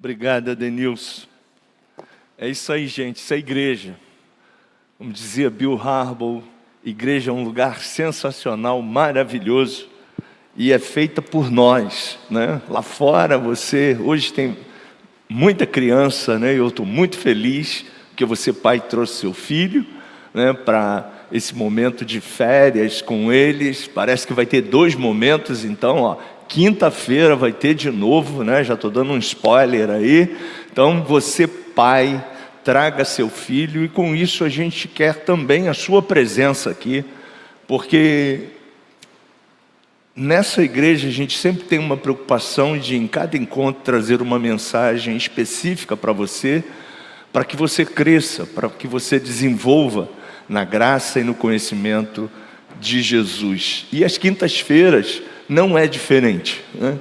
Obrigado, Adenilson. É isso aí, gente. Isso é igreja. Como dizia Bill Harbor, igreja é um lugar sensacional, maravilhoso. E é feita por nós, né? Lá fora, hoje tem muita criança, né? Eu estou muito feliz que você, pai, trouxe seu filho, né, para esse momento de férias com eles. Parece que vai ter 2 momentos, então, quinta-feira vai ter de novo, né? Já estou dando um spoiler aí. Então, você, pai, traga seu filho, e com isso a gente quer também a sua presença aqui, porque nessa igreja a gente sempre tem uma preocupação de, em cada encontro, trazer uma mensagem específica para você, para que você cresça, para que você desenvolva na graça e no conhecimento de Jesus. E às quintas-feiras não é diferente, né?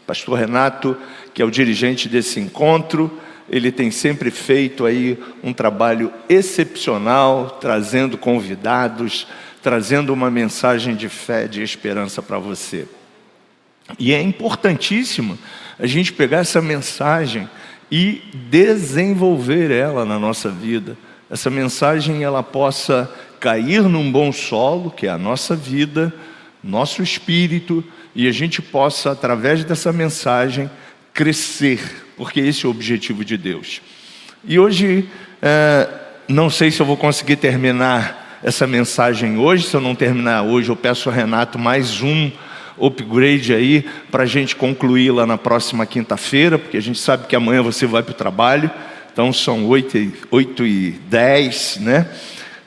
Pastor Renato, que é o dirigente desse encontro, ele tem sempre feito aí um trabalho excepcional, trazendo convidados, trazendo uma mensagem de fé, de esperança para você. E é importantíssimo a gente pegar essa mensagem e desenvolver ela na nossa vida. Essa mensagem ela possa cair num bom solo, que é a nossa vida, nosso espírito, e a gente possa, através dessa mensagem, crescer, porque esse é o objetivo de Deus. E hoje, não sei se eu vou conseguir terminar essa mensagem hoje. Se eu não terminar hoje, eu peço ao Renato mais um upgrade aí, para a gente concluir lá na próxima quinta-feira, porque a gente sabe que amanhã você vai para o trabalho, então são 8h10, né?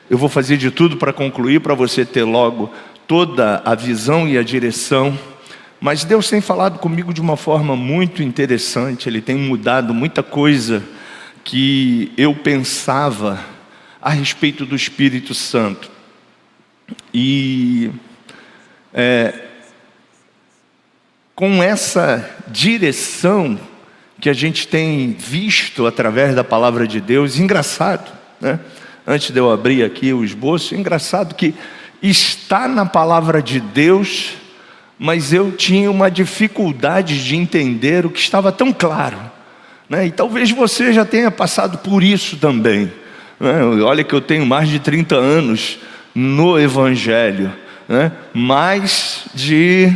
Eu vou fazer de tudo para concluir, para você ter logo toda a visão e a direção. Mas Deus tem falado comigo de uma forma muito interessante. Ele tem mudado muita coisa que eu pensava a respeito do Espírito Santo. E com essa direção que a gente tem visto através da palavra de Deus, engraçado, né? Antes de eu abrir aqui o esboço, engraçado que está na palavra de Deus, mas eu tinha uma dificuldade de entender o que estava tão claro, né? E talvez você já tenha passado por isso também, né? Olha que eu tenho mais de 30 anos no Evangelho, né? Mais de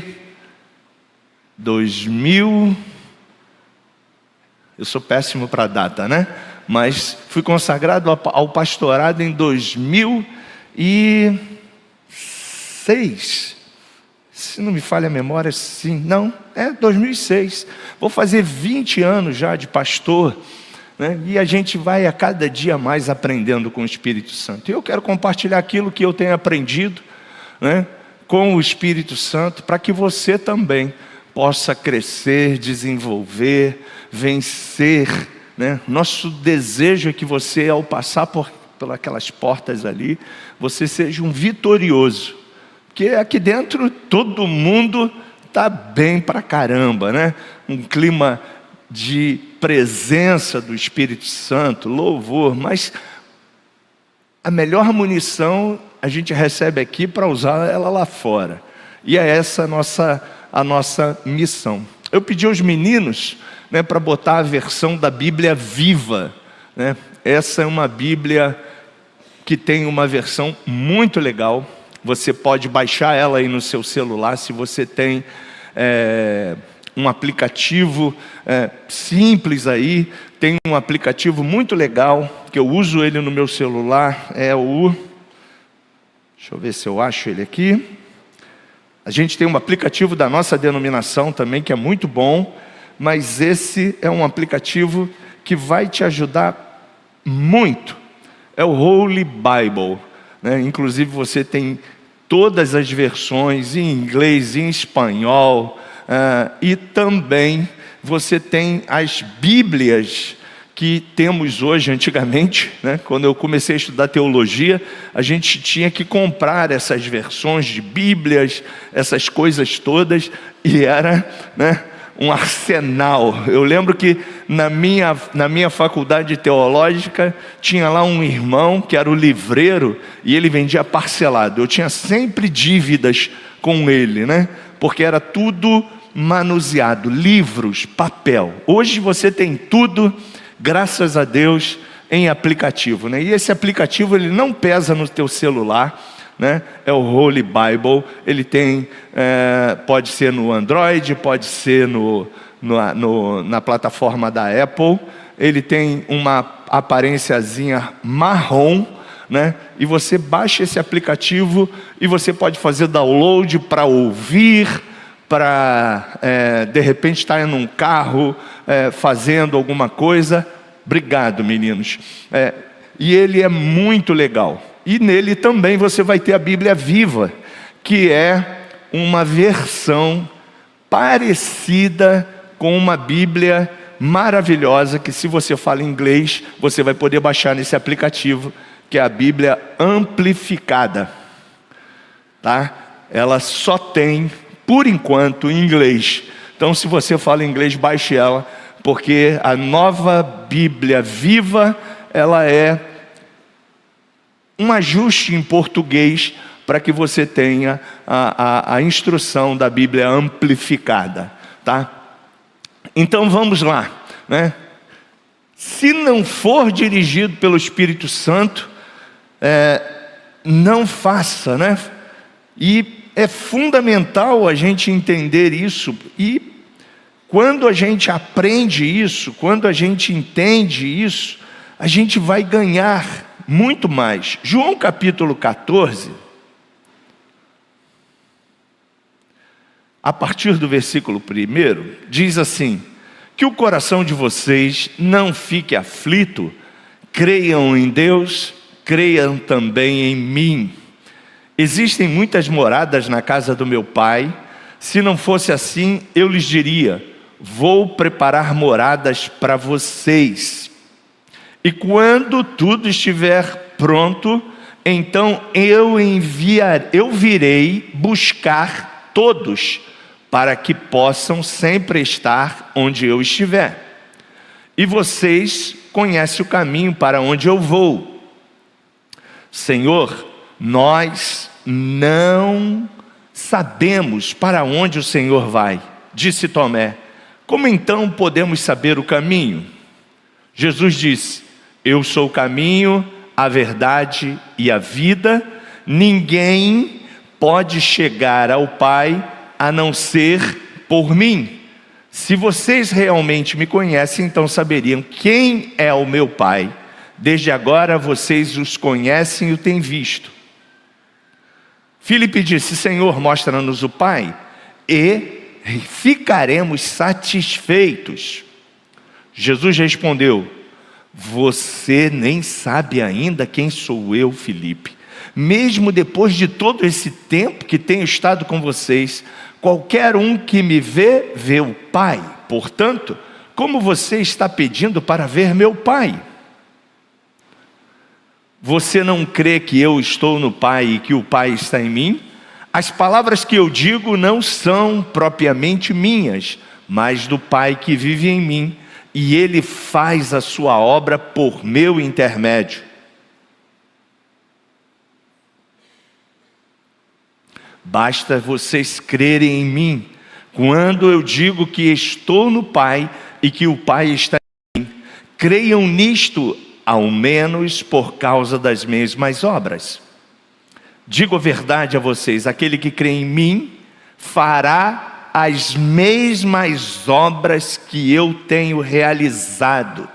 2000, eu sou péssimo para data, né? Mas fui consagrado ao pastorado em 2006. Se não me falha a memória, sim. Não, 2006. Vou fazer 20 anos já de pastor, né? E a gente vai a cada dia mais aprendendo com o Espírito Santo. E eu quero compartilhar aquilo que eu tenho aprendido, né, com o Espírito Santo, para que você também possa crescer, desenvolver, vencer, né? Nosso desejo é que você, ao passar por aquelas portas ali, você seja um vitorioso. Porque aqui dentro todo mundo está bem pra caramba, né? Um clima de presença do Espírito Santo, louvor, mas a melhor munição a gente recebe aqui para usar ela lá fora. E é essa a nossa missão. Eu pedi aos meninos, né, para botar a versão da Bíblia Viva, né? Essa é uma Bíblia que tem uma versão muito legal. Você pode baixar ela aí no seu celular, se você tem um aplicativo simples aí. Tem um aplicativo muito legal, que eu uso ele no meu celular, deixa eu ver se eu acho ele aqui. A gente tem um aplicativo da nossa denominação também, que é muito bom, mas esse é um aplicativo que vai te ajudar muito. É o Holy Bible, né? Inclusive você tem todas as versões em inglês, em espanhol, e também você tem as Bíblias que temos hoje. Antigamente, né, quando eu comecei a estudar teologia, a gente tinha que comprar essas versões de Bíblias, essas coisas todas, e era, né, um arsenal. Eu lembro que na minha faculdade teológica tinha lá um irmão que era o livreiro, e ele vendia parcelado. Eu tinha sempre dívidas com ele, né? Porque era tudo manuseado, livros, papel. Hoje você tem tudo, graças a Deus, em aplicativo, né? E esse aplicativo ele não pesa no teu celular, né? É o Holy Bible. Ele tem, pode ser no Android, pode ser na plataforma da Apple. Ele tem uma aparênciazinha marrom, né? E você baixa esse aplicativo e você pode fazer download para ouvir, para de repente estar num carro fazendo alguma coisa. Obrigado, meninos. E ele é muito legal. E nele também você vai ter a Bíblia Viva, que é uma versão parecida com uma Bíblia maravilhosa, que se você fala inglês, você vai poder baixar nesse aplicativo, que é a Bíblia Amplificada. Tá? Ela só tem, por enquanto, em inglês. Então, se você fala inglês, baixe ela, porque a nova Bíblia Viva, ela é um ajuste em português para que você tenha a instrução da Bíblia Amplificada, tá? Então vamos lá, né? Se não for dirigido pelo Espírito Santo, não faça, né? E é fundamental a gente entender isso. E quando a gente aprende isso, quando a gente entende isso, a gente vai ganhar muito mais. João capítulo 14, a partir do versículo 1, diz assim: que o coração de vocês não fique aflito, creiam em Deus, creiam também em mim. Existem muitas moradas na casa do meu Pai. Se não fosse assim, eu lhes diria: vou preparar moradas para vocês. E quando tudo estiver pronto, então eu virei buscar todos, para que possam sempre estar onde eu estiver. E vocês conhecem o caminho para onde eu vou. Senhor, nós não sabemos para onde o Senhor vai, disse Tomé. Como então podemos saber o caminho? Jesus disse: eu sou o caminho, a verdade e a vida. Ninguém pode chegar ao Pai a não ser por mim. Se vocês realmente me conhecem, então saberiam quem é o meu Pai. Desde agora vocês os conhecem e o têm visto. Filipe disse: Senhor, mostra-nos o Pai, e ficaremos satisfeitos. Jesus respondeu: você nem sabe ainda quem sou eu, Filipe. Mesmo depois de todo esse tempo que tenho estado com vocês, qualquer um que me vê, vê o Pai. Portanto, como você está pedindo para ver meu Pai? Você não crê que eu estou no Pai e que o Pai está em mim? As palavras que eu digo não são propriamente minhas, mas do Pai que vive em mim, e Ele faz a sua obra por meu intermédio. Basta vocês crerem em mim, quando eu digo que estou no Pai e que o Pai está em mim. Creiam nisto, ao menos por causa das mesmas obras. Digo a verdade a vocês: aquele que crê em mim fará as mesmas obras que eu tenho realizado,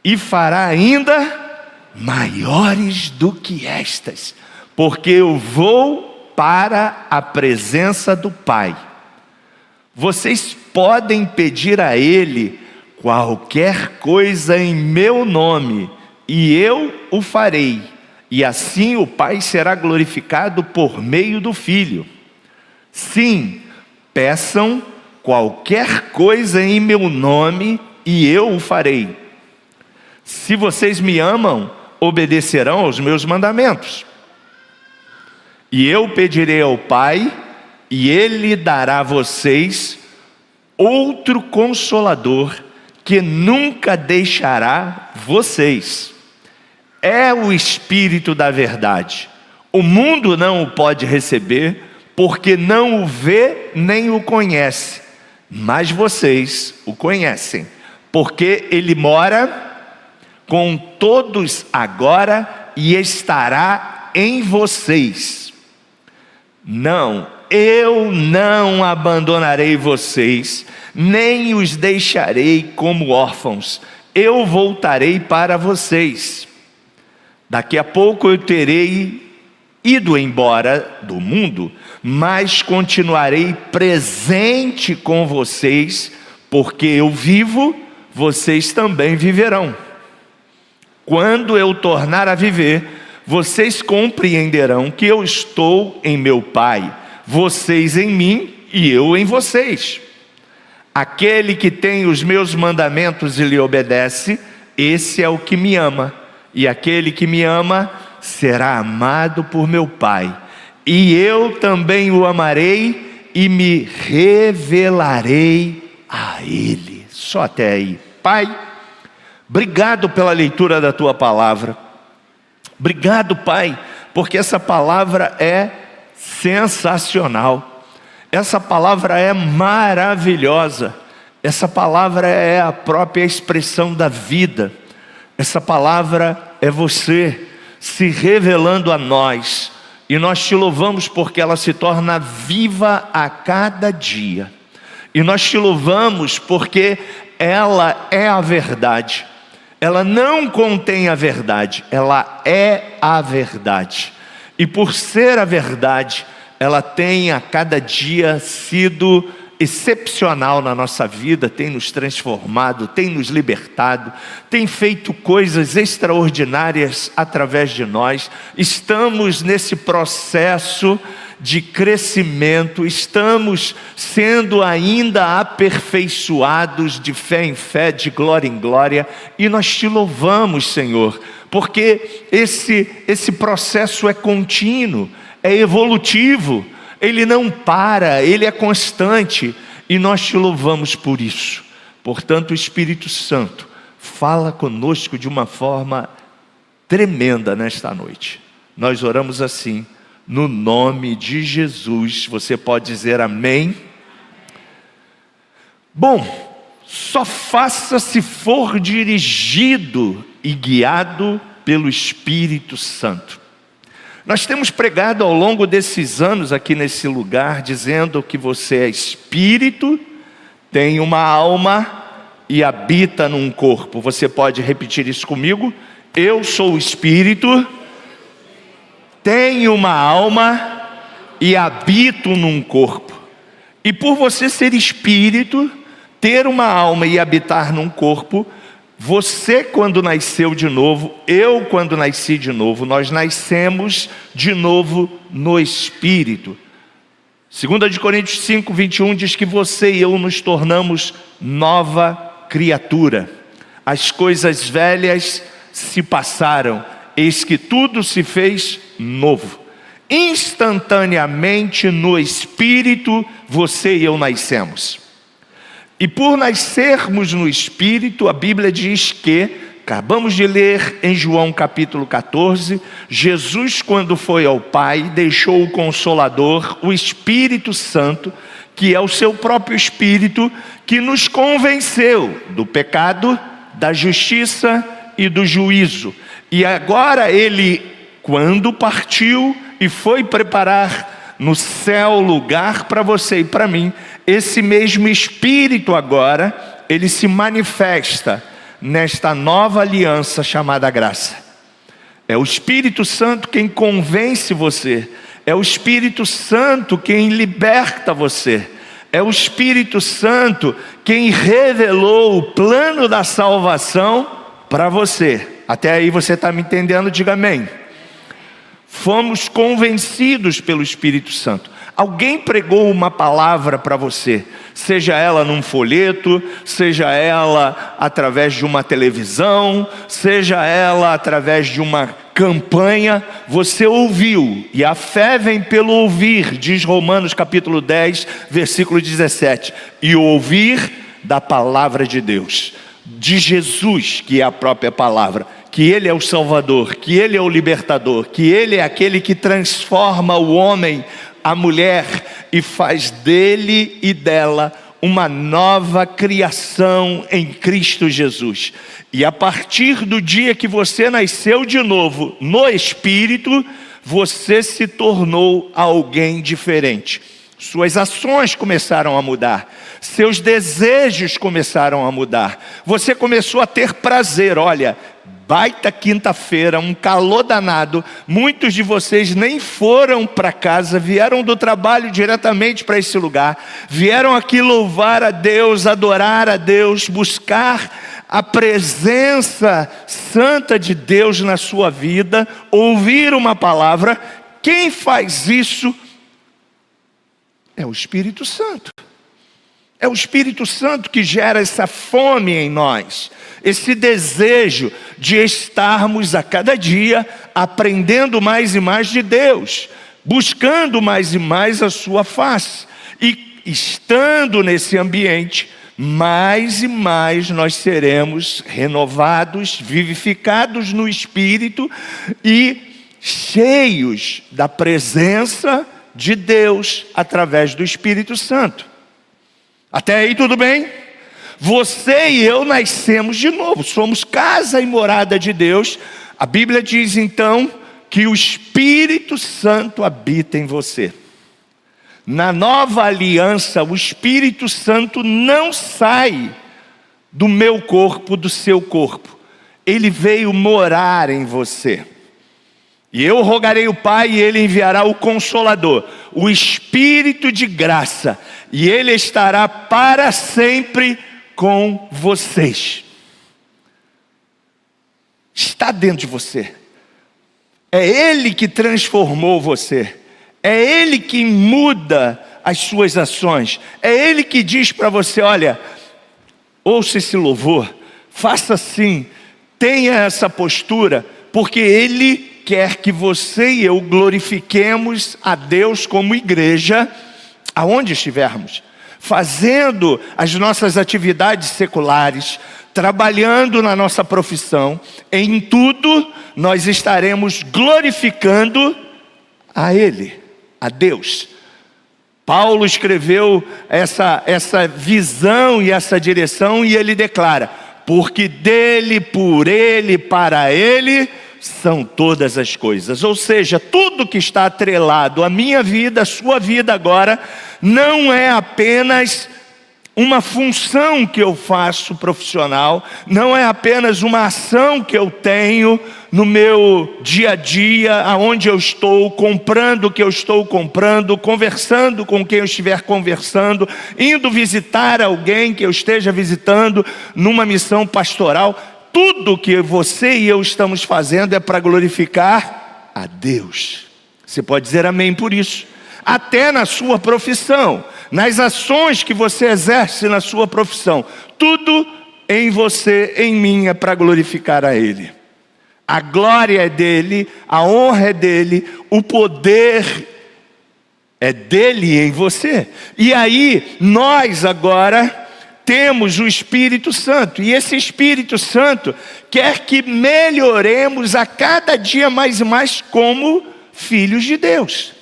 e fará ainda maiores do que estas, porque eu vou para a presença do Pai. Vocês podem pedir a Ele qualquer coisa em meu nome, e eu o farei, e assim o Pai será glorificado por meio do Filho. Sim, peçam qualquer coisa em meu nome, e eu o farei. Se vocês me amam, obedecerão aos meus mandamentos. E eu pedirei ao Pai, e Ele dará a vocês outro Consolador, que nunca deixará vocês. É o Espírito da verdade. O mundo não o pode receber, porque não o vê nem o conhece, mas vocês o conhecem, porque ele mora com todos agora e estará em vocês. Não, eu não abandonarei vocês, nem os deixarei como órfãos. Eu voltarei para vocês. Daqui a pouco eu terei ido embora do mundo, mas continuarei presente com vocês, porque eu vivo, vocês também viverão. Quando eu tornar a viver, vocês compreenderão que eu estou em meu Pai, vocês em mim e eu em vocês. Aquele que tem os meus mandamentos e lhe obedece, esse é o que me ama. E aquele que me ama será amado por meu Pai. E eu também o amarei e me revelarei a ele. Só até aí. Pai, obrigado pela leitura da tua palavra. Obrigado, Pai, porque essa palavra é sensacional. Essa palavra é maravilhosa. Essa palavra é a própria expressão da vida. Essa palavra é você se revelando a nós. E nós te louvamos porque ela se torna viva a cada dia. E nós te louvamos porque ela é a verdade. Ela não contém a verdade, ela é a verdade. E por ser a verdade, ela tem a cada dia sido excepcional na nossa vida, tem nos transformado, tem nos libertado, tem feito coisas extraordinárias através de nós. Estamos nesse processo de crescimento, estamos sendo ainda aperfeiçoados de fé em fé, de glória em glória, e nós te louvamos, Senhor, porque esse processo é contínuo, é evolutivo, ele não para, ele é constante, e nós te louvamos por isso. Portanto, o Espírito Santo fala conosco de uma forma tremenda nesta noite. Nós oramos assim, no nome de Jesus. Você pode dizer amém? Bom, só faça se for dirigido e guiado pelo Espírito Santo. Nós temos pregado ao longo desses anos aqui nesse lugar, dizendo que você é espírito, tem uma alma e habita num corpo. Você pode repetir isso comigo? Eu sou o espírito, tenho uma alma e habito num corpo. E por você ser espírito, ter uma alma e habitar num corpo, você quando nasceu de novo, eu quando nasci de novo, nós nascemos de novo no Espírito. 2 Coríntios 5, 21 diz que você e eu nos tornamos nova criatura. As coisas velhas se passaram, eis que tudo se fez novo. Instantaneamente no Espírito, você e eu nascemos. E por nascermos no Espírito, a Bíblia diz que, acabamos de ler em João capítulo 14, Jesus quando foi ao Pai, deixou o Consolador, o Espírito Santo, que é o seu próprio Espírito, que nos convenceu do pecado, da justiça e do juízo. E agora ele, quando partiu e foi preparar no céu lugar para você e para mim, esse mesmo Espírito agora, ele se manifesta nesta nova aliança chamada graça. É o Espírito Santo quem convence você, é o Espírito Santo quem liberta você, é o Espírito Santo quem revelou o plano da salvação para você. Até aí você está me entendendo? Diga amém. Fomos convencidos pelo Espírito Santo. Alguém pregou uma palavra para você, seja ela num folheto, seja ela através de uma televisão, seja ela através de uma campanha, você ouviu, e a fé vem pelo ouvir, diz Romanos capítulo 10, versículo 17, e o ouvir da palavra de Deus, de Jesus, que é a própria palavra, que Ele é o Salvador, que Ele é o libertador, que Ele é aquele que transforma o homem a mulher e faz dele e dela uma nova criação em Cristo Jesus. E a partir do dia que você nasceu de novo no Espírito, você se tornou alguém diferente. Suas ações começaram a mudar, seus desejos começaram a mudar, você começou a ter prazer. Olha, baita quinta-feira, um calor danado, muitos de vocês nem foram para casa, vieram do trabalho diretamente para esse lugar, vieram aqui louvar a Deus, adorar a Deus, buscar a presença santa de Deus na sua vida, ouvir uma palavra. Quem faz isso é o Espírito Santo. É o Espírito Santo que gera essa fome em nós, esse desejo de estarmos a cada dia aprendendo mais e mais de Deus, buscando mais e mais a sua face. E estando nesse ambiente, mais e mais nós seremos renovados, vivificados no Espírito e cheios da presença de Deus através do Espírito Santo. Até aí tudo bem? Você e eu nascemos de novo, somos casa e morada de Deus. A Bíblia diz então que o Espírito Santo habita em você. Na nova aliança, o Espírito Santo não sai do meu corpo, do seu corpo. Ele veio morar em você. E eu rogarei ao Pai e Ele enviará o Consolador, o Espírito de graça, e Ele estará para sempre com vocês. Está dentro de você. É Ele que transformou você. É Ele que muda as suas ações. É Ele que diz para você: olha, ouça esse louvor, faça assim, tenha essa postura, porque Ele quer que você e eu glorifiquemos a Deus como igreja, aonde estivermos, fazendo as nossas atividades seculares, trabalhando na nossa profissão. Em tudo nós estaremos glorificando a Ele, a Deus. Paulo escreveu essa visão e essa direção, e ele declara: porque dele, por Ele, para Ele são todas as coisas. Ou seja, tudo que está atrelado à minha vida, à sua vida agora, não é apenas uma função que eu faço profissional, não é apenas uma ação que eu tenho no meu dia a dia, aonde eu estou, comprando o que eu estou comprando, conversando com quem eu estiver conversando, indo visitar alguém que eu esteja visitando numa missão pastoral. Tudo que você e eu estamos fazendo é para glorificar a Deus. Você pode dizer amém por isso? Até na sua profissão, nas ações que você exerce na sua profissão, tudo em você, em mim, é para glorificar a Ele. A glória é dele, a honra é dele, o poder é dele em você. E aí, nós agora temos o Espírito Santo, e esse Espírito Santo quer que melhoremos a cada dia mais e mais como filhos de Deus.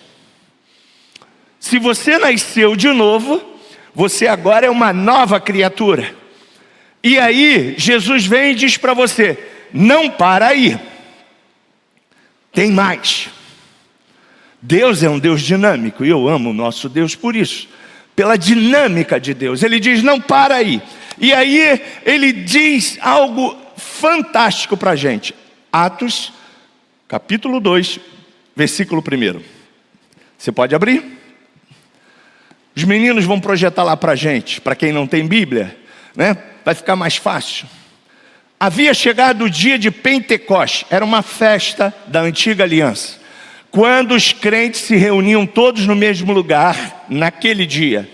Se você nasceu de novo, você agora é uma nova criatura. E aí, Jesus vem e diz para você: não para aí, tem mais. Deus é um Deus dinâmico, e eu amo o nosso Deus por isso, pela dinâmica de Deus. Ele diz: não para aí. E aí ele diz algo fantástico para a gente. Atos, capítulo 2, versículo 1. Você pode abrir? Os meninos vão projetar lá para a gente, para quem não tem Bíblia, né? Vai ficar mais fácil. Havia chegado o dia de Pentecoste, era uma festa da antiga aliança, quando os crentes se reuniam todos no mesmo lugar, naquele dia.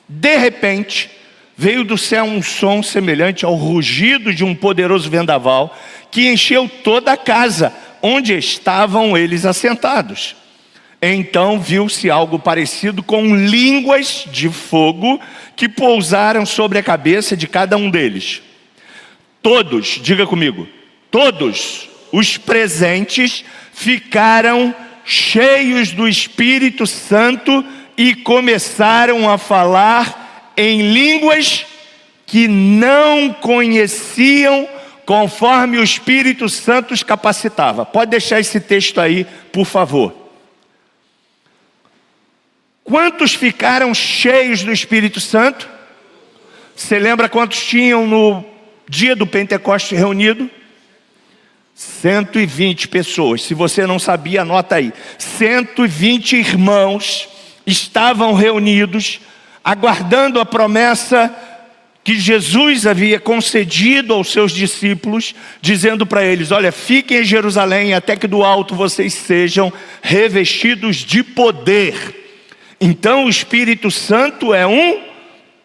De repente, veio do céu um som semelhante ao rugido de um poderoso vendaval, que encheu toda a casa, onde estavam eles assentados. Então viu-se algo parecido com línguas de fogo, que pousaram sobre a cabeça de cada um deles. Todos, diga comigo, todos os presentes ficaram cheios do Espírito Santo e começaram a falar em línguas que não conheciam, conforme o Espírito Santo os capacitava. Pode deixar esse texto aí, por favor. Quantos ficaram cheios do Espírito Santo? Você lembra quantos tinham no dia do Pentecostes reunido? 120 pessoas. Se você não sabia, anota aí. 120 irmãos estavam reunidos, aguardando a promessa que Jesus havia concedido aos seus discípulos, dizendo para eles: olha, fiquem em Jerusalém até que do alto vocês sejam revestidos de poder. Então o Espírito Santo é um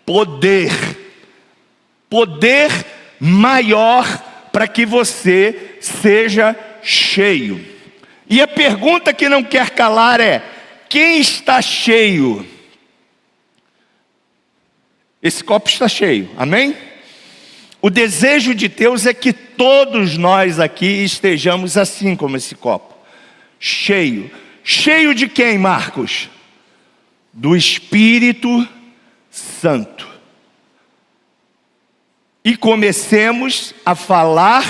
poder maior para que você seja cheio. E a pergunta que não quer calar é: quem está cheio? Esse copo está cheio, amém? O desejo de Deus é que todos nós aqui estejamos assim como esse copo, cheio. Cheio de quem, Marcos? Do Espírito Santo. E comecemos a falar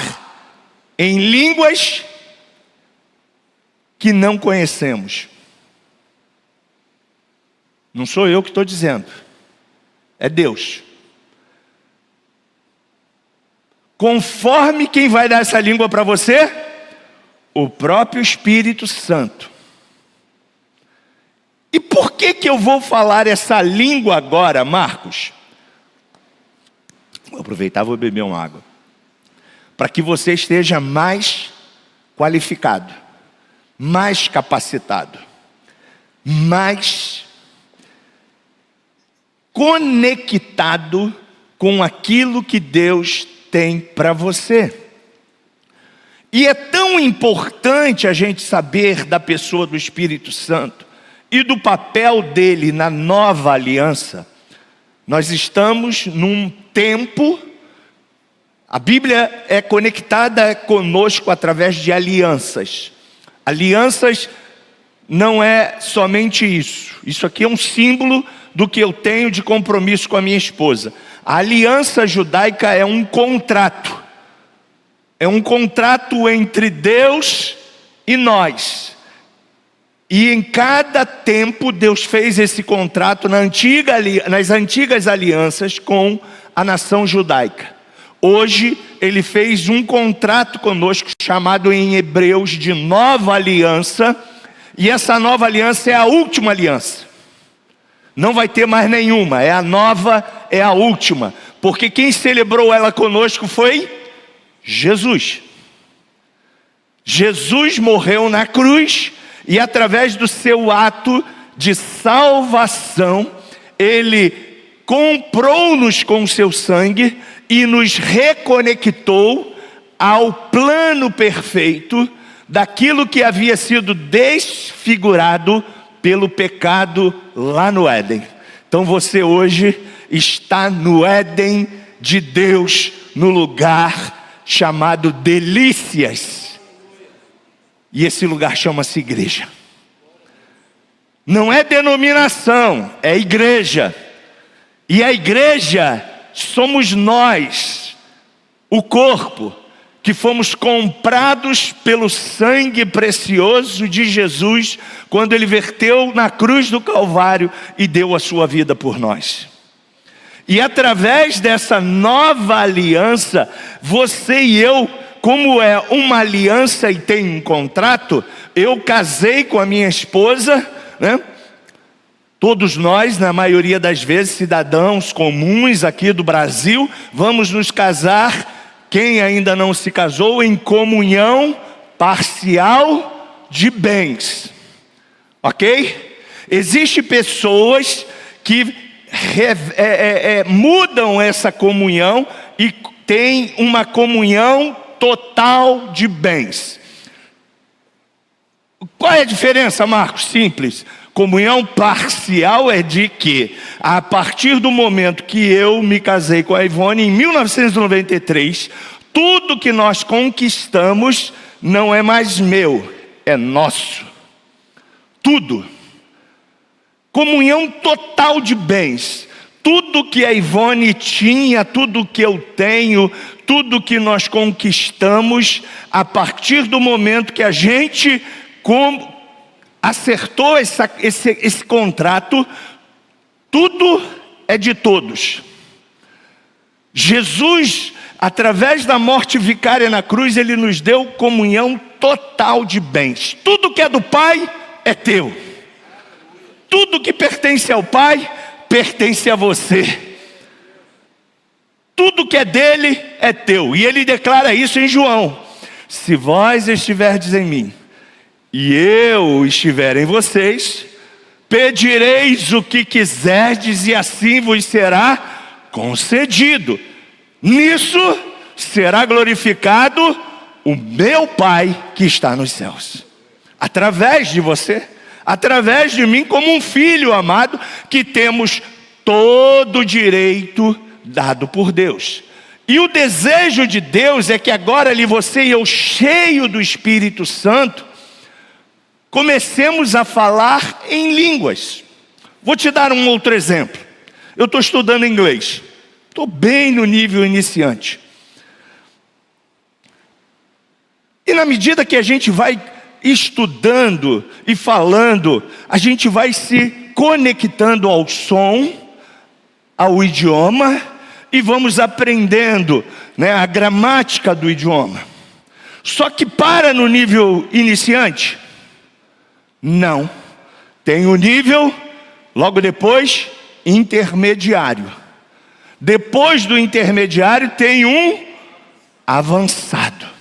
em línguas que não conhecemos. Não sou eu que estou dizendo, é Deus. Conforme quem vai dar essa língua para você? O próprio Espírito Santo. E por que eu vou falar essa língua agora, Marcos? Vou aproveitar e vou beber uma água. Para que você esteja mais qualificado, mais capacitado, mais conectado com aquilo que Deus tem para você. E é tão importante a gente saber da pessoa do Espírito Santo e do papel dele na nova aliança. Nós estamos num tempo, a Bíblia é conectada conosco através de alianças. Alianças não é somente isso. Isso aqui é um símbolo do que eu tenho de compromisso com a minha esposa. A aliança judaica é um contrato. É um contrato entre Deus e nós. E em cada tempo Deus fez esse contrato nas antigas alianças com a nação judaica. Hoje Ele fez um contrato conosco chamado em Hebreus de nova aliança. E essa nova aliança é a última aliança. Não vai ter mais nenhuma, é a nova, é a última. Porque quem celebrou ela conosco foi Jesus. Jesus morreu na cruz e através do seu ato de salvação, Ele comprou-nos com o seu sangue e nos reconectou ao plano perfeito daquilo que havia sido desfigurado pelo pecado lá no Éden. Então você hoje está no Éden de Deus, no lugar chamado Delícias. E esse lugar chama-se igreja. Não é denominação, é igreja. E a igreja somos nós, o corpo, que fomos comprados pelo sangue precioso de Jesus, quando Ele verteu na cruz do Calvário e deu a sua vida por nós. E através dessa nova aliança, você e eu, como é uma aliança e tem um contrato, eu casei com a minha esposa, né? Todos nós, na maioria das vezes, cidadãos comuns aqui do Brasil, vamos nos casar. Quem ainda não se casou, em comunhão parcial de bens, ok? Existem pessoas que mudam essa comunhão e têm uma comunhão total de bens. Qual é a diferença, Marcos? Simples. Comunhão parcial é de que, a partir do momento que eu me casei com a Ivone, em 1993, tudo que nós conquistamos não é mais meu, é nosso. tudo. Comunhão total de bens. Tudo que a Ivone tinha, tudo que eu tenho, tudo que nós conquistamos, a partir do momento que a gente acertou esse contrato, tudo é de todos. Jesus, através da morte vicária na cruz, Ele nos deu comunhão total de bens. Tudo que é do Pai é teu. Tudo que pertence ao Pai pertence a você. Tudo que é dele é teu. E Ele declara isso em João: se vós estiverdes em mim e eu estiver em vocês, pedireis o que quiserdes e assim vos será concedido. Nisso será glorificado o meu Pai que está nos céus. Através de você, através de mim, como um filho amado, que temos todo o direito dado por Deus. E o desejo de Deus é que agora ali você e eu, cheio do Espírito Santo, comecemos a falar em línguas. Vou te dar um outro exemplo. Eu estou estudando inglês. Estou bem no nível iniciante. E na medida que a gente vai estudando e falando, a gente vai se conectando ao som, ao idioma, e vamos aprendendo, a gramática do idioma. Só que para no nível iniciante? Não. Tem o nível, logo depois, intermediário. Depois do intermediário tem um avançado.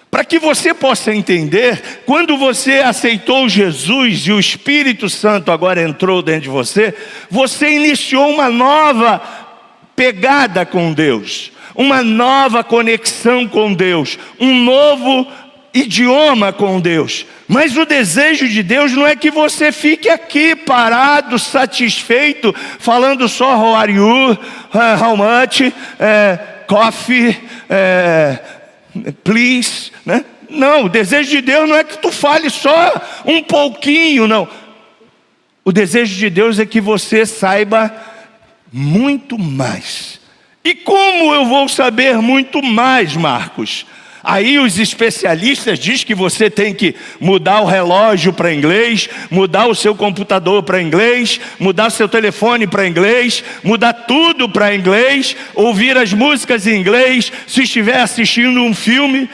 Para que você possa entender, quando você aceitou Jesus e o Espírito Santo agora entrou dentro de você, você iniciou uma nova pegada com Deus, uma nova conexão com Deus, um novo idioma com Deus. Mas o desejo de Deus não é que você fique aqui parado, satisfeito, falando só how are you, how much, coffee, please, Não, o desejo de Deus não é que tu fale só um pouquinho, não. O desejo de Deus é que você saiba muito mais. E como eu vou saber muito mais, Marcos? Aí os especialistas dizem que você tem que mudar o relógio para inglês, mudar o seu computador para inglês, mudar o seu telefone para inglês, mudar tudo para inglês, ouvir as músicas em inglês. Se estiver assistindo um filme,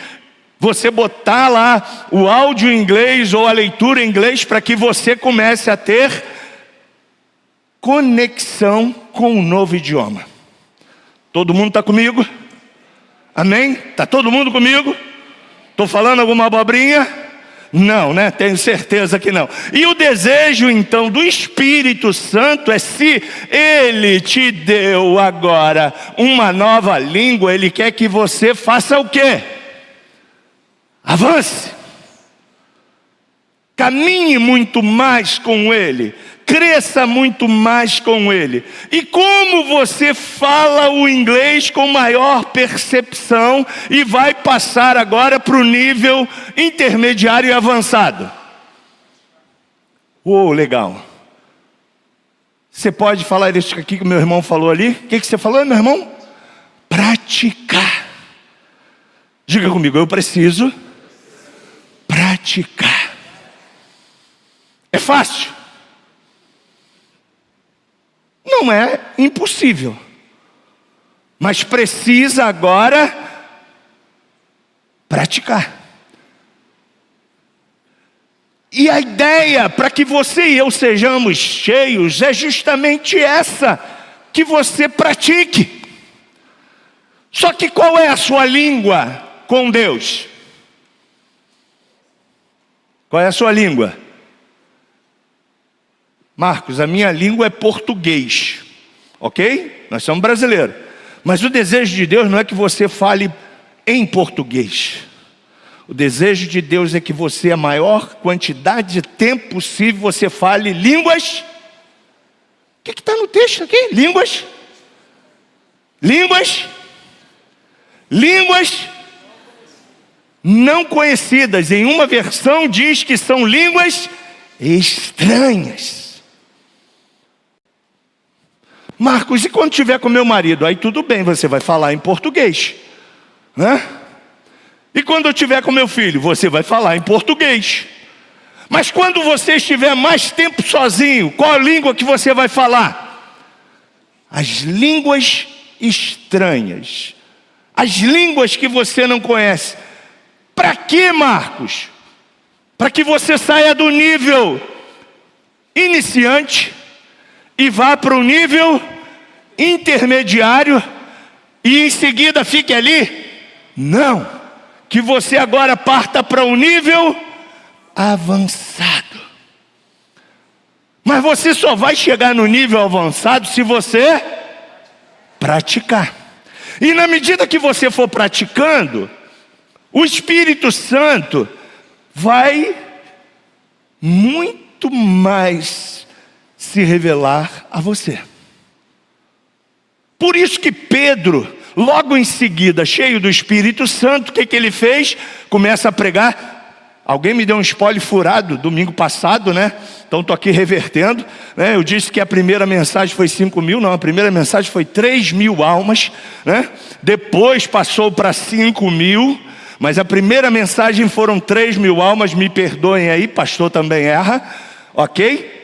você botar lá o áudio em inglês ou a leitura em inglês, para que você comece a ter conexão com um novo idioma. Todo mundo está comigo? Amém? Está todo mundo comigo? Estou falando alguma abobrinha? Não, Tenho certeza que não. E o desejo então do Espírito Santo é, se Ele te deu agora uma nova língua, Ele quer que você faça o quê? Avance. Caminhe muito mais com Ele. Cresça muito mais com Ele. E como você fala o inglês com maior percepção e vai passar agora para o nível intermediário e avançado? Legal. Você pode falar isso aqui que o meu irmão falou ali? O que você falou, meu irmão? Praticar. Diga comigo, eu preciso praticar. É fácil? Não é impossível, mas precisa agora praticar. E a ideia para que você e eu sejamos cheios é justamente essa, que você pratique. Só que qual é a sua língua com Deus? Qual é a sua língua? Marcos, a minha língua é português, ok? Nós somos brasileiros. Mas o desejo de Deus não é que você fale em português. O desejo de Deus é que você, a maior quantidade de tempo possível, você fale línguas. O que está no texto aqui? Línguas. Línguas. Línguas não conhecidas. Em uma versão diz que são línguas estranhas. Marcos, e quando estiver com meu marido? Aí tudo bem, você vai falar em português, né? E quando eu estiver com meu filho? Você vai falar em português. Mas quando você estiver mais tempo sozinho, qual a língua que você vai falar? As línguas estranhas. As línguas que você não conhece. Para quê, Marcos? Para que você saia do nível iniciante e vá para o nível intermediário e em seguida fique ali? Não. Que você agora parta para um nível avançado. Mas você só vai chegar no nível avançado se você praticar. E na medida que você for praticando, o Espírito Santo vai muito mais se revelar a você. Por isso que Pedro, logo em seguida, cheio do Espírito Santo, o que ele fez? Começa a pregar. Alguém me deu um spoiler furado domingo passado, né? Então estou aqui revertendo, né? Eu disse que a primeira mensagem foi 5.000, não, a primeira mensagem foi 3.000 almas, né? Depois passou para 5.000, mas a primeira mensagem foram 3.000 almas, me perdoem aí, pastor também erra, ok?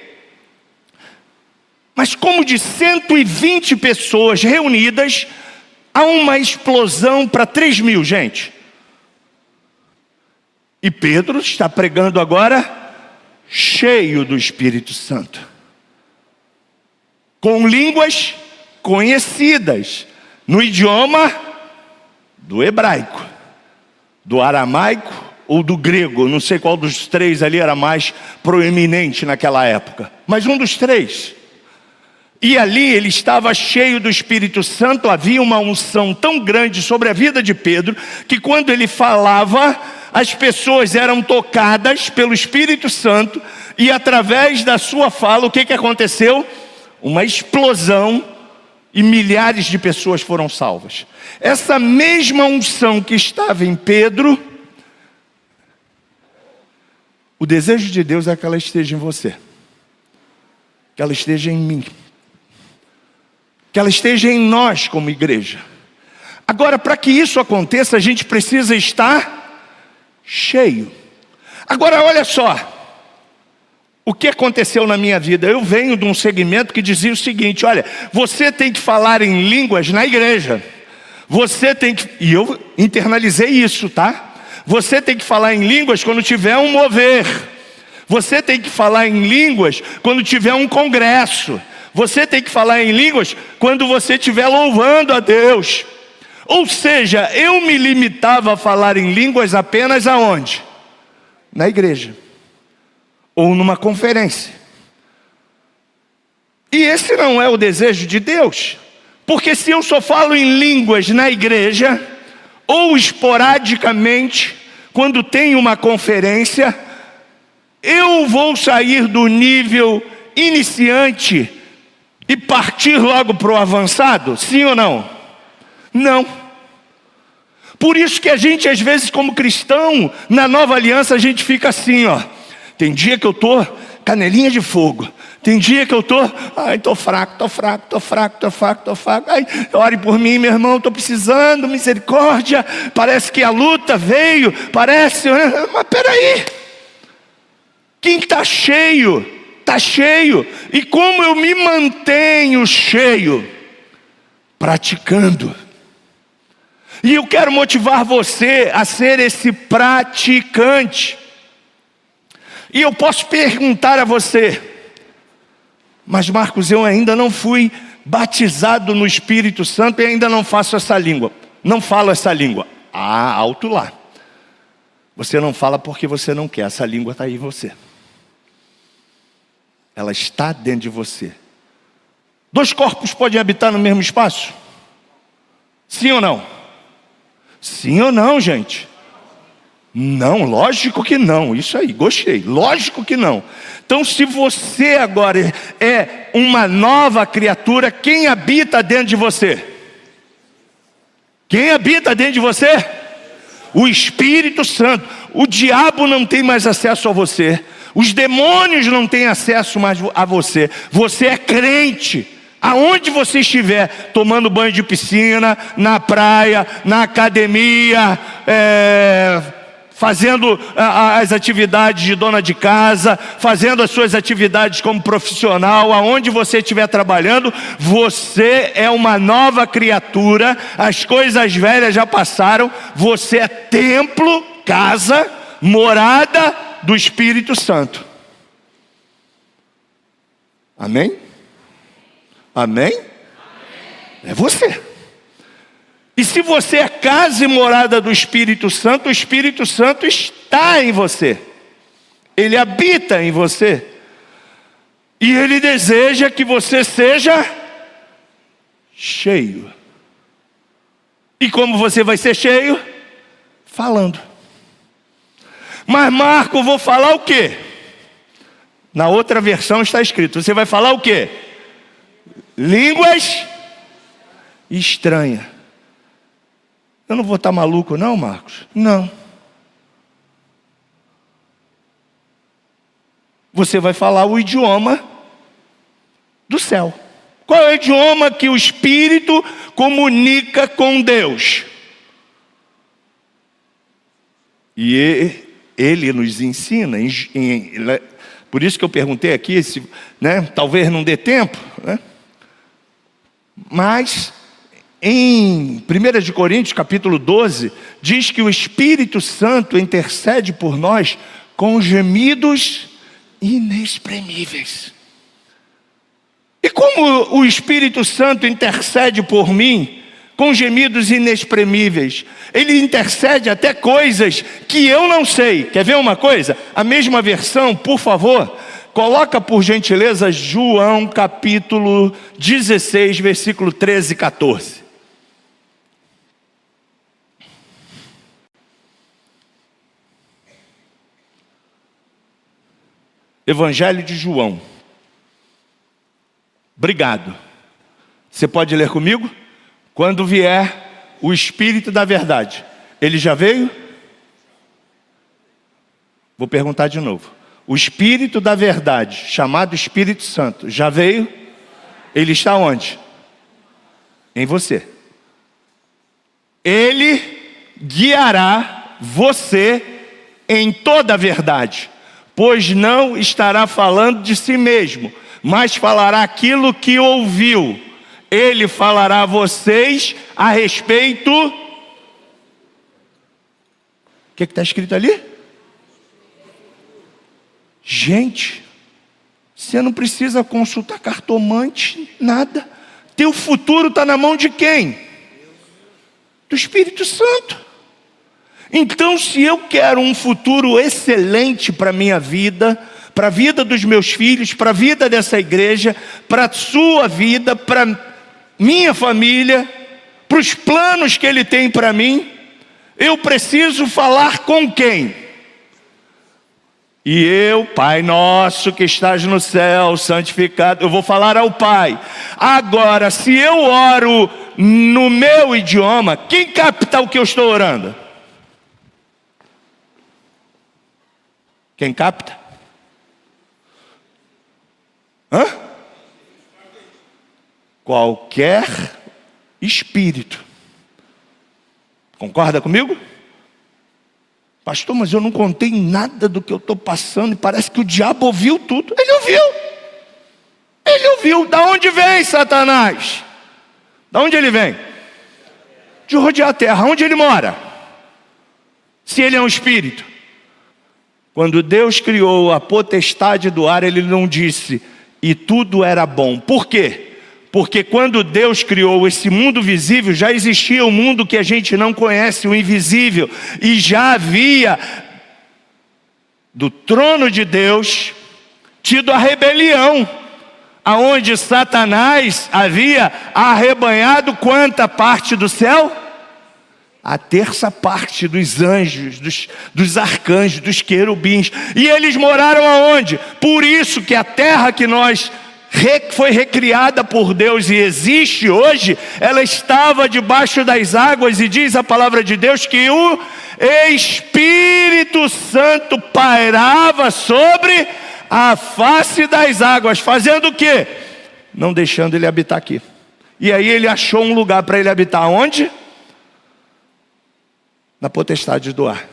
Mas como de 120 pessoas reunidas, há uma explosão para 3.000, gente. E Pedro está pregando agora cheio do Espírito Santo, com línguas conhecidas, no idioma do hebraico, do aramaico ou do grego. Não sei qual dos três ali era mais proeminente naquela época, mas um dos três. E ali ele estava cheio do Espírito Santo. Havia uma unção tão grande sobre a vida de Pedro, que quando ele falava, as pessoas eram tocadas pelo Espírito Santo, e através da sua fala, o que aconteceu? Uma explosão, e milhares de pessoas foram salvas. Essa mesma unção que estava em Pedro, o desejo de Deus é que ela esteja em você, que ela esteja em mim, que ela esteja em nós como igreja. Agora, para que isso aconteça, a gente precisa estar cheio. Agora, olha só, o que aconteceu na minha vida? Eu venho de um segmento que dizia o seguinte: olha, você tem que falar em línguas na igreja. Você tem que, e eu internalizei isso, tá? Você tem que falar em línguas quando tiver um mover. Você tem que falar em línguas quando tiver um congresso. Você tem que falar em línguas quando você estiver louvando a Deus. Ou seja, eu me limitava a falar em línguas apenas aonde? Na igreja. Ou numa conferência. E esse não é o desejo de Deus. Porque se eu só falo em línguas na igreja, ou esporadicamente, quando tem uma conferência, eu vou sair do nível iniciante e partir logo para o avançado? Sim ou não? Não. Por isso que a gente, às vezes, como cristão, na nova aliança, a gente fica assim, ó. Tem dia que eu estou canelinha de fogo. Tem dia que eu estou, estou fraco. Ai, ore por mim, meu irmão, estou precisando, misericórdia. Parece que a luta veio, parece, mas peraí. Quem está cheio, está cheio. E como eu me mantenho cheio? Praticando. E eu quero motivar você a ser esse praticante. E eu posso perguntar a você: mas Marcos, eu ainda não fui batizado no Espírito Santo e ainda não faço essa língua. Não falo essa língua. Alto lá. Você não fala porque você não quer. Essa língua está aí em você. Ela está dentro de você. Dois corpos podem habitar no mesmo espaço? Sim ou não? Sim ou não, gente? Não, lógico que não. Isso aí, gostei. Lógico que não. Então, se você agora é uma nova criatura, quem habita dentro de você? Quem habita dentro de você? O Espírito Santo. O diabo não tem mais acesso a você. Os demônios não têm acesso mais a você. Você é crente. Aonde você estiver, tomando banho de piscina, na praia, na academia, fazendo as atividades de dona de casa, fazendo as suas atividades como profissional, aonde você estiver trabalhando, você é uma nova criatura, as coisas velhas já passaram, você é templo, casa, morada do Espírito Santo. Amém? Amém? É você. E se você é casa e morada do Espírito Santo, o Espírito Santo está em você. Ele habita em você. E Ele deseja que você seja cheio. E como você vai ser cheio? Falando. Mas Marco, vou falar o quê? Na outra versão está escrito, você vai falar o quê? Línguas estranhas. Eu não vou estar maluco não, Marcos? Não. Você vai falar o idioma do céu. Qual é o idioma que o Espírito comunica com Deus? E Ele nos ensina, por isso que eu perguntei aqui, talvez não dê tempo, mas em 1 Coríntios capítulo 12, diz que o Espírito Santo intercede por nós com gemidos inexprimíveis. E como o Espírito Santo intercede por mim com gemidos inexprimíveis? Ele intercede até coisas que eu não sei. Quer ver uma coisa? A mesma versão, por favor, coloca por gentileza João capítulo 16, versículo 13 e 14. Evangelho de João. Obrigado. Você pode ler comigo? Quando vier o Espírito da verdade, ele já veio? Vou perguntar de novo. O Espírito da verdade, chamado Espírito Santo, já veio? Ele está onde? Em você. Ele guiará você em toda a verdade, pois não estará falando de si mesmo, mas falará aquilo que ouviu. Ele falará a vocês a respeito... O que está escrito ali? Gente, você não precisa consultar cartomante, nada. Teu futuro está na mão de quem? Do Espírito Santo. Então, se eu quero um futuro excelente para a minha vida, para a vida dos meus filhos, para a vida dessa igreja, para a sua vida, para minha família, para os planos que Ele tem para mim, eu preciso falar com quem? E eu, Pai nosso que estás no céu, santificado, eu vou falar ao Pai. Agora, se eu oro no meu idioma, quem capta o que eu estou orando? Quem capta? Qualquer espírito. Concorda comigo? Pastor, mas eu não contei nada do que eu estou passando e parece que o diabo ouviu tudo. Ele ouviu. Ele ouviu. Da onde vem Satanás? Da onde ele vem? De rodear a terra. Onde ele mora? Se ele é um espírito. Quando Deus criou a potestade do ar, Ele não disse, e tudo era bom. Por quê? Porque quando Deus criou esse mundo visível, já existia um mundo que a gente não conhece, o invisível. E já havia, do trono de Deus, tido a rebelião, aonde Satanás havia arrebanhado quanta parte do céu? A terça parte dos anjos, dos arcanjos, dos querubins. E eles moraram aonde? Por isso que a terra que foi recriada por Deus e existe hoje, ela estava debaixo das águas, e diz a palavra de Deus que o Espírito Espírito Santo pairava sobre a face das águas, fazendo o quê? Não deixando ele habitar aqui. E aí ele achou um lugar para ele habitar onde? Na potestade do ar.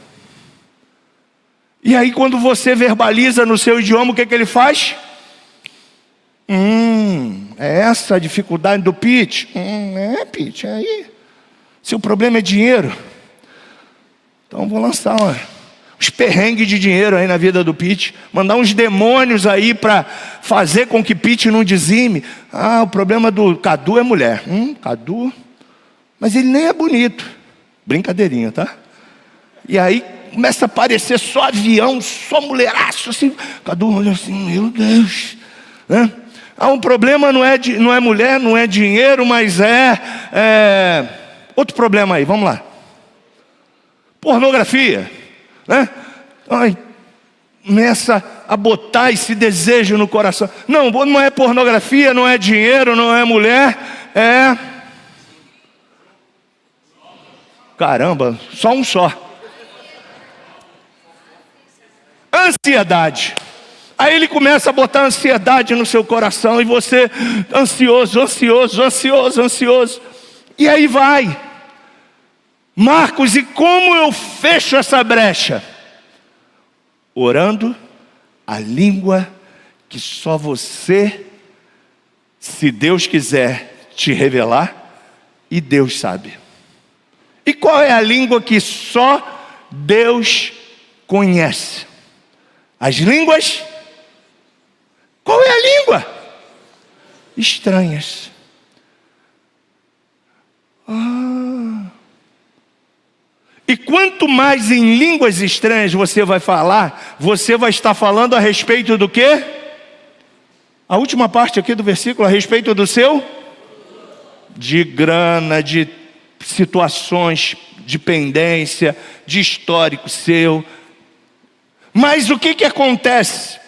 E aí quando você verbaliza no seu idioma, o que ele faz? É essa a dificuldade do pitch? Pitch, é aí. Se o problema é dinheiro, então vou lançar uns perrengues de dinheiro aí na vida do pitch, mandar uns demônios aí para fazer com que pitch não dizime. O problema do Cadu é mulher. Cadu, mas ele nem é bonito. Brincadeirinha, tá? E aí começa a aparecer só avião, só mulheraço, assim. Cadu olha assim, meu Deus, né? Um problema não é mulher, não é dinheiro, mas outro problema aí, vamos lá. Pornografia, né? Começa a botar esse desejo no coração. Não é pornografia, não é dinheiro, não é mulher, caramba, só. Ansiedade. Aí ele começa a botar ansiedade no seu coração e você ansioso. E aí vai. Marcos, e como eu fecho essa brecha? Orando a língua que só você, se Deus quiser te revelar, e Deus sabe. E qual é a língua que só Deus conhece? As línguas? Qual é a língua? Estranhas. E quanto mais em línguas estranhas você vai falar, você vai estar falando a respeito do quê? A última parte aqui do versículo, a respeito do seu? De grana, de situações de pendência, de histórico seu. Mas o que acontece?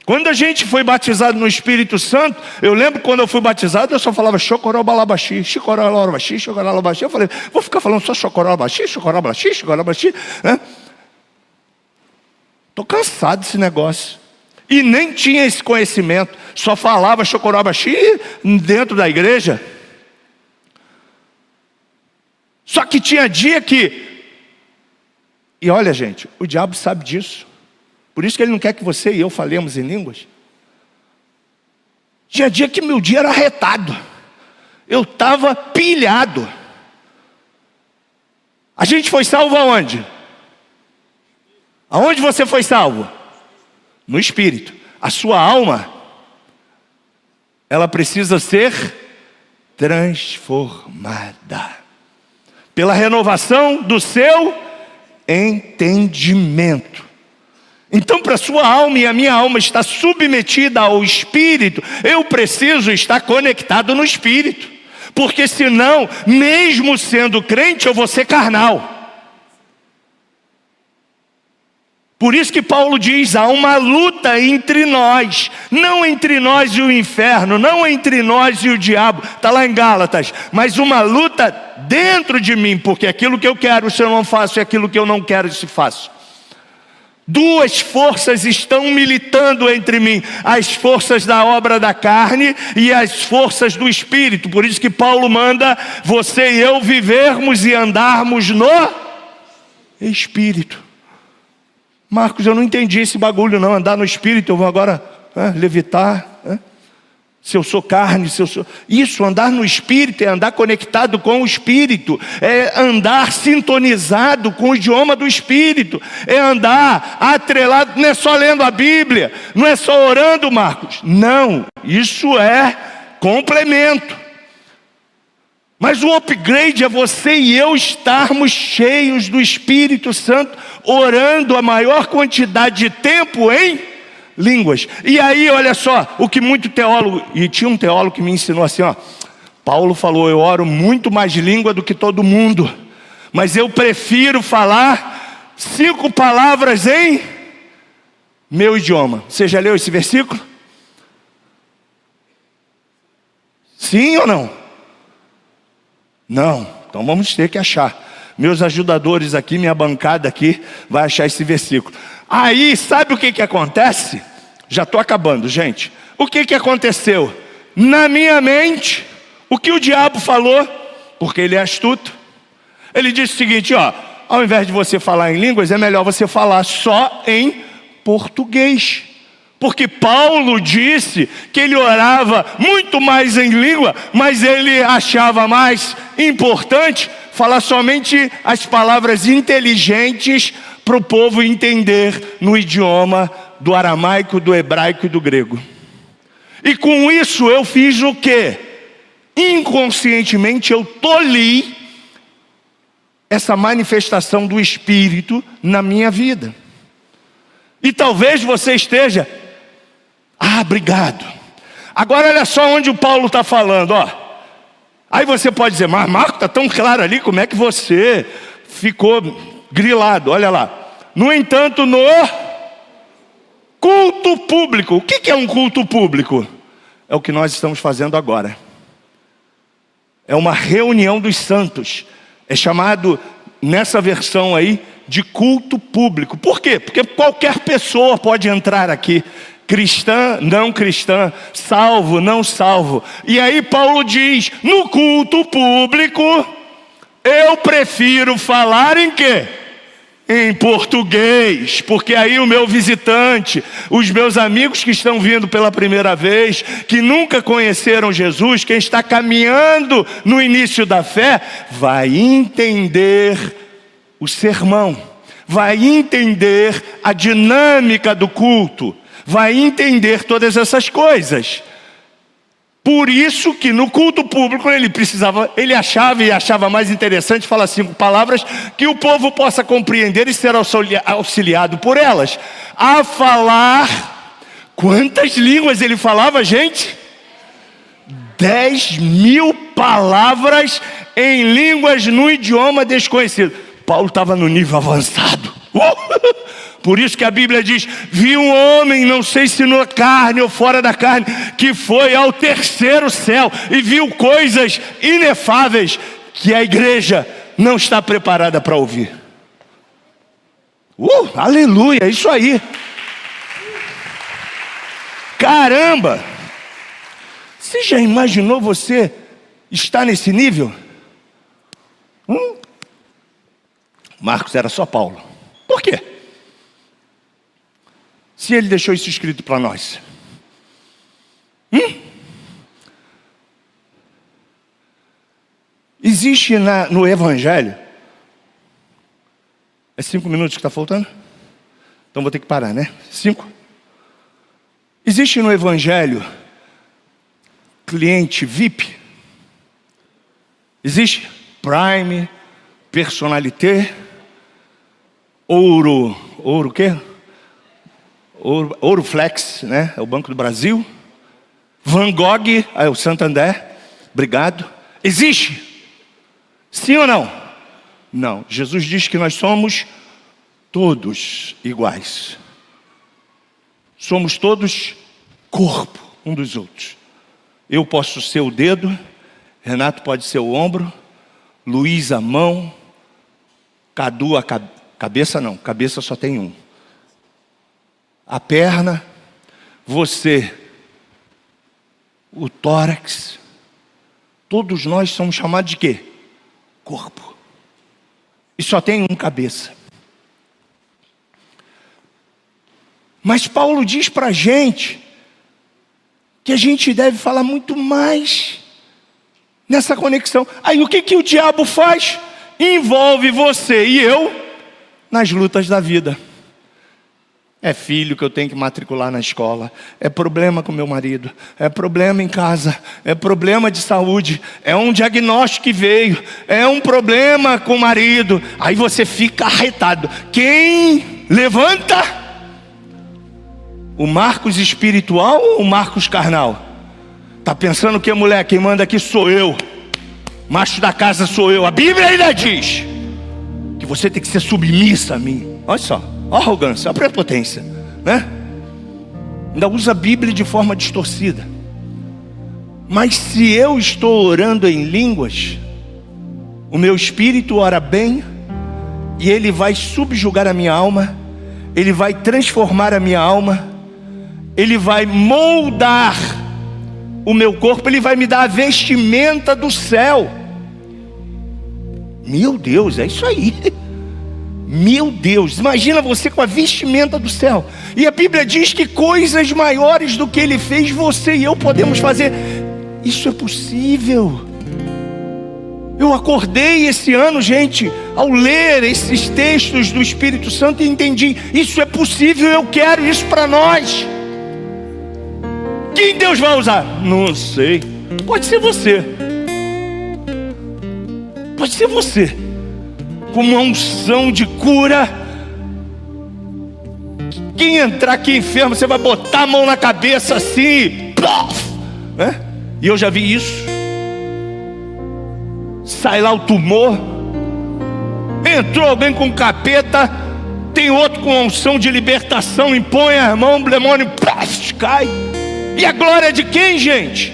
Quando a gente foi batizado no Espírito Santo, eu lembro quando eu fui batizado, eu só falava chocorobalabaxi, chicorobalabaxi, chocorobalabaxi. Eu falei, vou ficar falando só chocorobalabaxi, né? Estou cansado desse negócio. E nem tinha esse conhecimento, só falava chocorobalabaxi dentro da igreja. Só que tinha dia que... E olha, gente, o diabo sabe disso. Por isso que ele não quer que você e eu falemos em línguas. Tinha dia que meu dia era arretado. Eu estava pilhado. A gente foi salvo aonde? Aonde você foi salvo? No Espírito. A sua alma, ela precisa ser transformada pela renovação do seu entendimento. Então, para a sua alma e a minha alma estar submetida ao Espírito, eu preciso estar conectado no Espírito. Porque senão, mesmo sendo crente, eu vou ser carnal. Por isso que Paulo diz, há uma luta entre nós. Não entre nós e o inferno, não entre nós e o diabo. Está lá em Gálatas. Mas uma luta dentro de mim. Porque aquilo que eu quero, se eu não faço, e aquilo que eu não quero, se faço. Duas forças estão militando entre mim, as forças da obra da carne e as forças do Espírito. Por isso que Paulo manda você e eu vivermos e andarmos no Espírito. Marcos, eu não entendi esse bagulho não, andar no Espírito, eu vou agora levitar, se eu sou carne, se eu sou... Isso, andar no Espírito é andar conectado com o Espírito, é andar sintonizado com o idioma do Espírito, é andar atrelado, não é só lendo a Bíblia, não é só orando, Marcos, não, isso é complemento. Mas o upgrade é você e eu estarmos cheios do Espírito Santo, orando a maior quantidade de tempo em línguas. E aí, olha só, o que muito teólogo, e tinha um teólogo que me ensinou assim, Paulo falou, eu oro muito mais língua do que todo mundo, mas eu prefiro falar 5 palavras em meu idioma. Você já leu esse versículo? Sim ou não? Não, então vamos ter que achar. Meus ajudadores aqui, minha bancada aqui, vai achar esse versículo. Aí, sabe o que acontece? Já estou acabando, gente. O que aconteceu? Na minha mente, o que o diabo falou, porque ele é astuto, ele disse o seguinte, ó, ao invés de você falar em línguas, é melhor você falar só em português. Porque Paulo disse que ele orava muito mais em língua, mas ele achava mais importante falar somente as palavras inteligentes para o povo entender no idioma do aramaico, do hebraico e do grego. E com isso eu fiz o quê? Inconscientemente eu tolhi essa manifestação do Espírito na minha vida. E talvez você esteja, obrigado. Agora olha só onde o Paulo está falando, ó. Aí você pode dizer, mas Marco, está tão claro ali, como é que você ficou grilado? Olha lá. No entanto, no culto público. O que é um culto público? É o que nós estamos fazendo agora. É uma reunião dos santos. É chamado, nessa versão aí, de culto público. Por quê? Porque qualquer pessoa pode entrar aqui. Cristã, não cristã, salvo, não salvo. E aí Paulo diz, no culto público, eu prefiro falar em quê? Em português, porque aí o meu visitante, os meus amigos que estão vindo pela primeira vez, que nunca conheceram Jesus, quem está caminhando no início da fé, vai entender o sermão, vai entender a dinâmica do culto, vai entender todas essas coisas. Por isso que no culto público ele achava mais interessante falar 5 palavras que o povo possa compreender e ser auxiliado por elas. A falar, quantas línguas ele falava, gente? 10.000 palavras em línguas no idioma desconhecido. Paulo estava no nível avançado. Por isso que a Bíblia diz, vi um homem, não sei se na carne ou fora da carne, que foi ao 3º céu e viu coisas inefáveis que a igreja não está preparada para ouvir. Aleluia, é isso aí. Caramba! Você já imaginou você estar nesse nível? Marcos era só Paulo. Por quê? Se ele deixou isso escrito para nós. Existe no Evangelho. É 5 minutos que está faltando? Então vou ter que parar, né? 5. Existe no Evangelho cliente VIP? Existe Prime, Personalité, Ouro o quê? Ouro Flex, né? É o Banco do Brasil. Van Gogh, é o Santander. Obrigado. Existe? Sim ou não? Não. Jesus diz que nós somos todos iguais. Somos todos corpo um dos outros. Eu posso ser o dedo, Renato pode ser o ombro, Luiz a mão, Cadu a cabeça não, cabeça só tem um. A perna, você, o tórax, todos nós somos chamados de quê? Corpo. E só tem um cabeça. Mas Paulo diz para a gente que a gente deve falar muito mais nessa conexão. Aí o que o diabo faz? Envolve você e eu nas lutas da vida. É filho que eu tenho que matricular na escola, é problema com meu marido, é problema em casa, é problema de saúde, é um diagnóstico que veio, é um problema com o marido. Aí você fica arretado. Quem levanta? O Marcos espiritual ou o Marcos carnal? Tá pensando que, mulher, quem manda aqui sou eu, macho da casa sou eu. A Bíblia ainda diz que você tem que ser submissa a mim. Olha só, a arrogância, a prepotência, né? Ainda usa a Bíblia de forma distorcida. Mas se eu estou orando em línguas, O meu espírito ora bem, e ele vai subjugar a minha alma, ele vai transformar a minha alma, ele vai moldar o meu corpo, ele vai me dar a vestimenta do céu. Meu Deus, é isso aí. Meu Deus, imagina você com a vestimenta do céu. E a Bíblia diz que coisas maiores do que Ele fez, você e eu podemos fazer. Isso é possível. Eu acordei esse ano, gente, ao ler esses textos do Espírito Santo, e entendi, isso é possível, eu quero isso para nós. Quem Deus vai usar? Não sei. Pode ser você. Pode ser você. Com uma unção de cura. Quem entrar aqui enfermo, você vai botar a mão na cabeça assim, né? E eu já vi isso. Sai lá o tumor. Entrou alguém com capeta, tem outro com unção de libertação, impõe a mão, o demônio cai. E a glória é de quem, gente?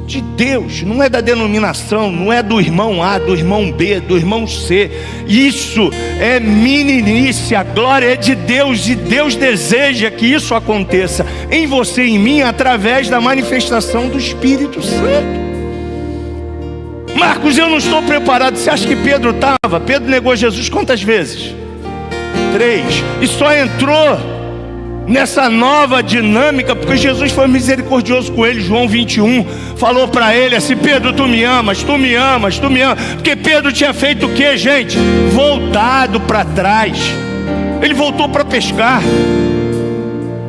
De Deus, não é da denominação, não é do irmão A, do irmão B, do irmão C. Isso é meninice, a glória é de Deus, e Deus deseja que isso aconteça em você e em mim, através da manifestação do Espírito Santo. Marcos, eu não estou preparado. Você acha que Pedro estava? Pedro negou Jesus quantas vezes? 3. E só entrou nessa nova dinâmica porque Jesus foi misericordioso com ele. João 21 falou para ele assim: Pedro, tu me amas, tu me amas, tu me amas. Porque Pedro tinha feito o que, gente? Voltado para trás. Ele voltou para pescar,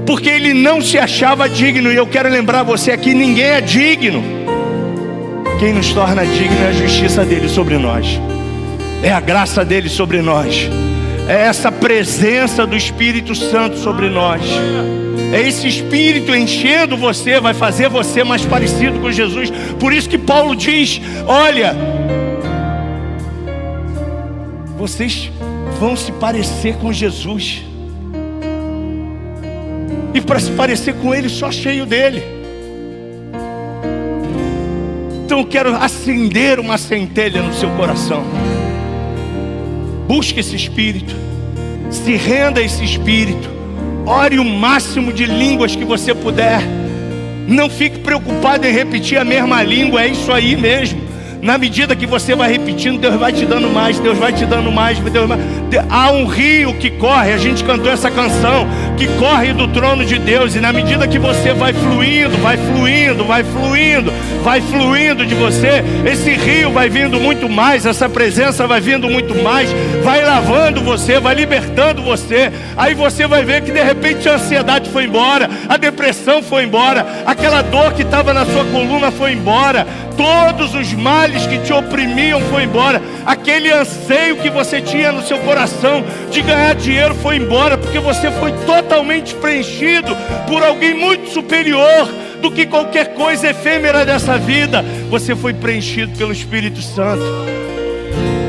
porque ele não se achava digno. E eu quero lembrar você aqui, ninguém é digno. Quem nos torna digno é a justiça dele sobre nós, é a graça dele sobre nós, é essa presença do Espírito Santo sobre nós. É esse Espírito enchendo você, vai fazer você mais parecido com Jesus. Por isso que Paulo diz: olha, vocês vão se parecer com Jesus. E para se parecer com Ele, só cheio dele. Então eu quero acender uma centelha no seu coração. Busque esse Espírito, se renda a esse Espírito, ore o máximo de línguas que você puder. Não fique preocupado em repetir a mesma língua, é isso aí mesmo. Na medida que você vai repetindo, Deus vai te dando mais, Deus vai te dando mais, Há um rio que corre, a gente cantou essa canção, que corre do trono de Deus. E na medida que você vai fluindo, vai fluindo, vai fluindo, vai fluindo de você, esse rio vai vindo muito mais, essa presença vai vindo muito mais, vai lavando você, vai libertando você. Aí você vai ver que de repente a ansiedade foi embora, a depressão foi embora, aquela dor que estava na sua coluna foi embora, todos os males que te oprimiam foi embora, aquele anseio que você tinha no seu coração de ganhar dinheiro foi embora, porque você foi totalmente preenchido por alguém muito superior do que qualquer coisa efêmera dessa vida. Você foi preenchido pelo Espírito Santo.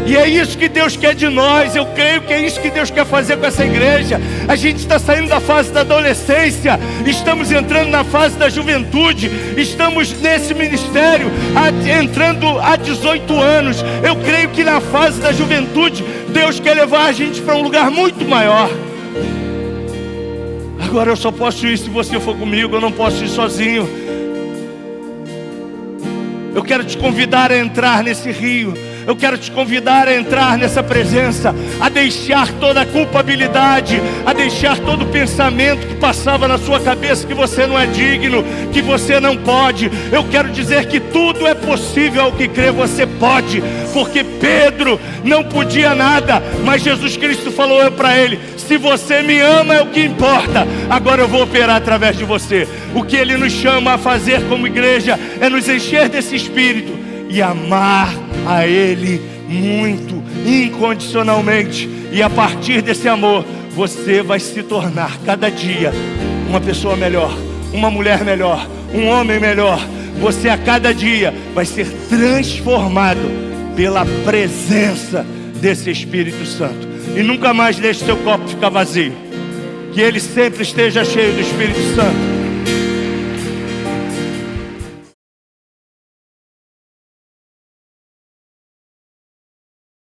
E é isso que Deus quer de nós. Eu creio que é isso que Deus quer fazer com essa igreja. A gente está saindo da fase da adolescência, estamos entrando na fase da juventude, estamos nesse ministério entrando há 18 anos. Eu creio que na fase da juventude Deus quer levar a gente para um lugar muito maior. Agora eu só posso ir se você for comigo, eu não posso ir sozinho. Eu quero te convidar a entrar nesse rio. Eu quero te convidar a entrar nessa presença, a deixar toda a culpabilidade, a deixar todo o pensamento que passava na sua cabeça que você não é digno, que você não pode. Eu quero dizer que tudo é possível ao que crê, você pode, porque Pedro não podia nada, mas Jesus Cristo falou para ele: se você me ama é o que importa, agora eu vou operar através de você. O que Ele nos chama a fazer como igreja é nos encher desse Espírito e amar a Ele muito, incondicionalmente. E a partir desse amor, você vai se tornar cada dia uma pessoa melhor, uma mulher melhor, um homem melhor. Você a cada dia vai ser transformado pela presença desse Espírito Santo. E nunca mais deixe seu copo ficar vazio. Que ele sempre esteja cheio do Espírito Santo.